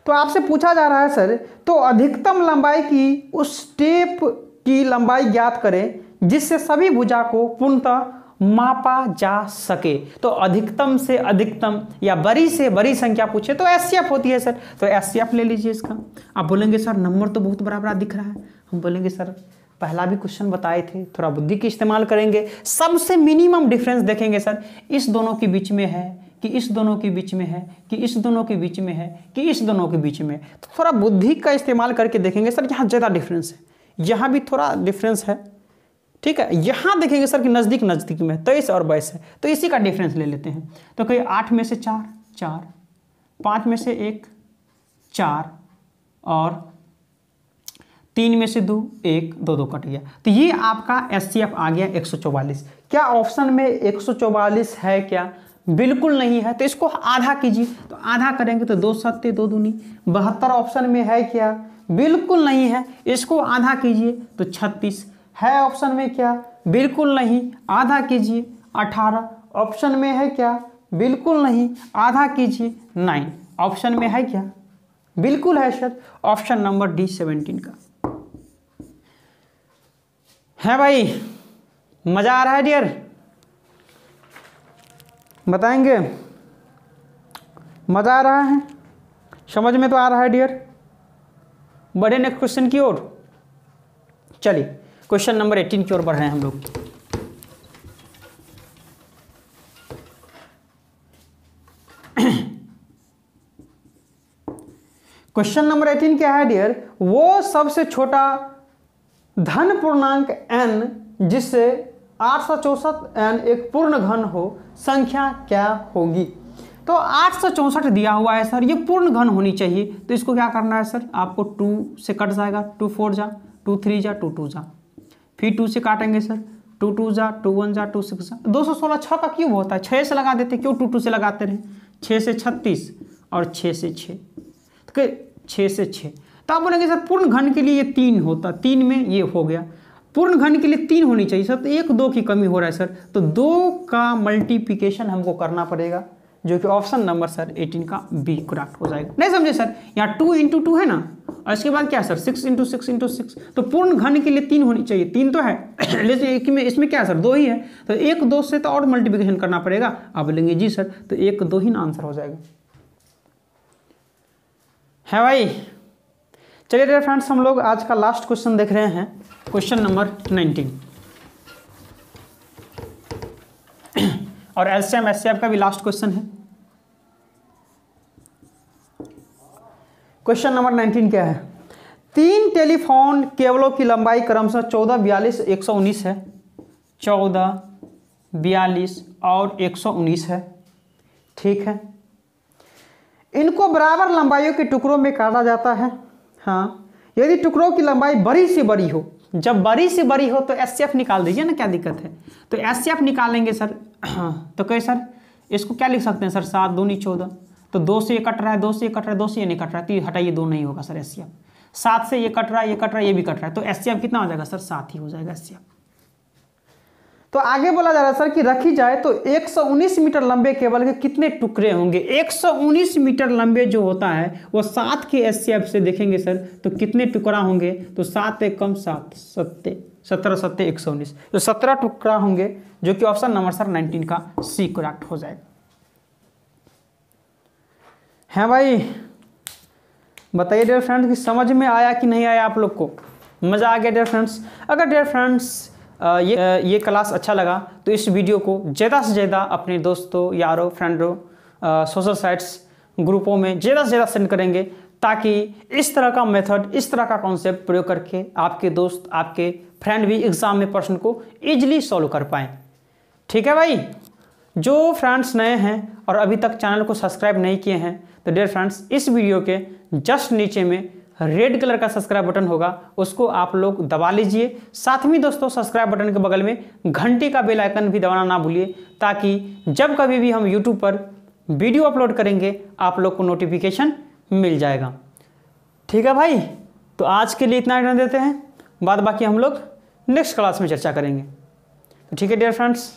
तो आपसे पूछा जा रहा है सर, तो अधिकतम लंबाई की उस टेप की लंबाई ज्ञात करें जिससे सभी भुजा को पूर्णतः मापा जा सके। तो अधिकतम से अधिकतम या बड़ी से बड़ी संख्या पूछे तो एचसीएफ होती है सर। तो एचसीएफ ले लीजिए इसका। आप बोलेंगे सर नंबर तो बहुत बड़ा बड़ा दिख रहा है। हम बोलेंगे सर पहला भी क्वेश्चन बताए थे, थोड़ा बुद्धि की इस्तेमाल करेंगे, सबसे मिनिमम डिफरेंस देखेंगे सर, इस दोनों के बीच में है कि इस दोनों के बीच में है कि इस दोनों के बीच में है कि इस दोनों के बीच में। तो थोड़ा बुद्धि का इस्तेमाल करके देखेंगे सर यहाँ ज़्यादा डिफरेंस है, यहाँ भी थोड़ा डिफरेंस है, ठीक है। यहाँ देखेंगे सर कि नज़दीक नज़दीक में 23 और 22 है, तो इसी का डिफरेंस ले लेते हैं। तो कहीं 8 में से 4 4, 5 में से 1 4 और 3 में से 2 1, 2 2 कट गया। तो ये आपका एचसीएफ आ गया 144। क्या ऑप्शन में 144 है क्या? बिल्कुल नहीं है। तो इसको आधा कीजिए, तो आधा करेंगे तो 2 सत्ते 2 दूनी 72 ऑप्शन में है क्या? बिल्कुल नहीं है। इसको आधा कीजिए तो 36 है ऑप्शन में क्या? बिल्कुल नहीं। आधा कीजिए 18 ऑप्शन में है क्या? बिल्कुल नहीं। आधा कीजिए 9 ऑप्शन में है क्या? बिल्कुल है सर, ऑप्शन नंबर डी 17 का है। भाई मजा आ रहा है डियर? बताएंगे मजा आ रहा है? समझ में तो आ रहा है डियर? बढ़े नेक्स्ट क्वेश्चन की ओर। चलिए क्वेश्चन नंबर 18 की ओर बढ़ रहे हैं हम लोग। क्वेश्चन नंबर 18 क्या है डियर? वो सबसे छोटा धन पूर्णांक n जिससे 864 n एक पूर्ण घन हो, संख्या क्या होगी? तो 864 दिया हुआ है सर, ये पूर्ण घन होनी चाहिए। तो इसको क्या करना है सर? आपको 2 से कट जाएगा, 2 4 जा, 2 3 जा, 2 2 जा, फिर 2 से काटेंगे सर, 2 2 जा, 2 1 जा, 2 6 जा। 216 6 का क्यूब होता है, 6 से लगा देते, क्यों 2 2 से लगाते रहे? 6 से 36 और 6 से 6, तो 6 से 6। तो आप बोलेंगे सर पूर्ण घन के लिए ये 3 होता, 3 में ये हो गया। पूर्ण घन के लिए 3 होनी चाहिए सर, तो 1 2 की कमी हो रहा है सर, तो 2 का मल्टीप्लिकेशन हमको करना पड़ेगा, जो कि ऑप्शन नंबर सर 18 का बी करेक्ट हो जाएगा। नहीं समझे सर? यहाँ 2 × 2 है ना, और इसके बाद क्या सर 6 × 6 × 6। तो पूर्ण घन के लिए 3 होनी चाहिए, 3 तो है लेकिन एक में इसमें क्या सर 2 ही है, तो 1 2 से तो और मल्टीप्लिकेशन करना पड़ेगा। आप बोलेंगे जी सर, तो 1 2 ही ना आंसर हो जाएगा। है भाई? चलिए डियर फ्रेंड्स, हम लोग आज का लास्ट क्वेश्चन देख रहे हैं, क्वेश्चन नंबर 19 और एलसीएम एचसीएफ का भी लास्ट क्वेश्चन है। क्वेश्चन नंबर 19 क्या है? 3 टेलीफोन केबलों की लंबाई क्रमशः 14 42 119 है, 14 42 और 119 है, ठीक है। इनको बराबर लंबाइयों के टुकड़ों में काटा जाता है। हाँ, यदि टुकड़ों की लंबाई बड़ी से बड़ी हो, जब बड़ी से बड़ी हो तो एचसीएफ निकाल दीजिए ना, क्या दिक्कत है? तो एचसीएफ निकालेंगे सर। तो कहे सर इसको क्या लिख सकते हैं सर? 7 दूनी 14, तो 2 से ये कट रहा है, 2 से ये कट रहा है, 2 से ये नहीं कट रहा है, तो ये हटाइए 2 नहीं होगा सर एचसीएफ। 7 से ये कट रहा है, ये कट रहा है, ये भी कट रहा है, तो एचसीएफ कितना हो जाएगा सर? 7 ही हो जाएगा एचसीएफ। तो आगे बोला जा रहा है सर कि रखी जाए तो 119 मीटर लंबे केबल के कितने टुकड़े होंगे? 119 मीटर लंबे जो होता है वो 7 के एचसीएफ से देखेंगे सर, तो कितने टुकड़ा होंगे? तो 7 1 कम 7 7 17 7 119, तो 17 टुकड़ा होंगे, जो कि ऑप्शन नंबर सर 19 का सी करेक्ट हो जाएगा। है भाई? बताइए डियर फ्रेंड्स कि समझ में आया कि नहीं आया? आप लोग को मज़ा आ गया डियर फ्रेंड्स? अगर डियर फ्रेंड्स ये क्लास अच्छा लगा तो इस वीडियो को ज़्यादा से ज़्यादा अपने दोस्तों, यारों, फ्रेंडों, सोशल साइट्स, ग्रुपों में ज़्यादा से ज़्यादा सेंड करेंगे, ताकि इस तरह का मेथड, इस तरह का कॉन्सेप्ट प्रयोग करके आपके दोस्त, आपके फ्रेंड भी एग्ज़ाम में प्रश्न को ईजिली सॉल्व कर पाएँ। ठीक है भाई? जो फ्रेंड्स नए हैं और अभी तक चैनल को सब्सक्राइब नहीं किए हैं, तो डियर फ्रेंड्स इस वीडियो के जस्ट नीचे में रेड कलर का सब्सक्राइब बटन होगा, उसको आप लोग दबा लीजिए। साथ में दोस्तों सब्सक्राइब बटन के बगल में घंटी का बेल आइकन भी दबाना ना भूलिए, ताकि जब कभी भी हम यूट्यूब पर वीडियो अपलोड करेंगे आप लोग को नोटिफिकेशन मिल जाएगा। ठीक है भाई? तो आज के लिए इतना रहने देते हैं, बाद बाकी हम लोग नेक्स्ट क्लास में चर्चा करेंगे। तो ठीक है डियर फ्रेंड्स,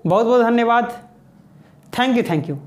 बहुत बहुत धन्यवाद। Thank you.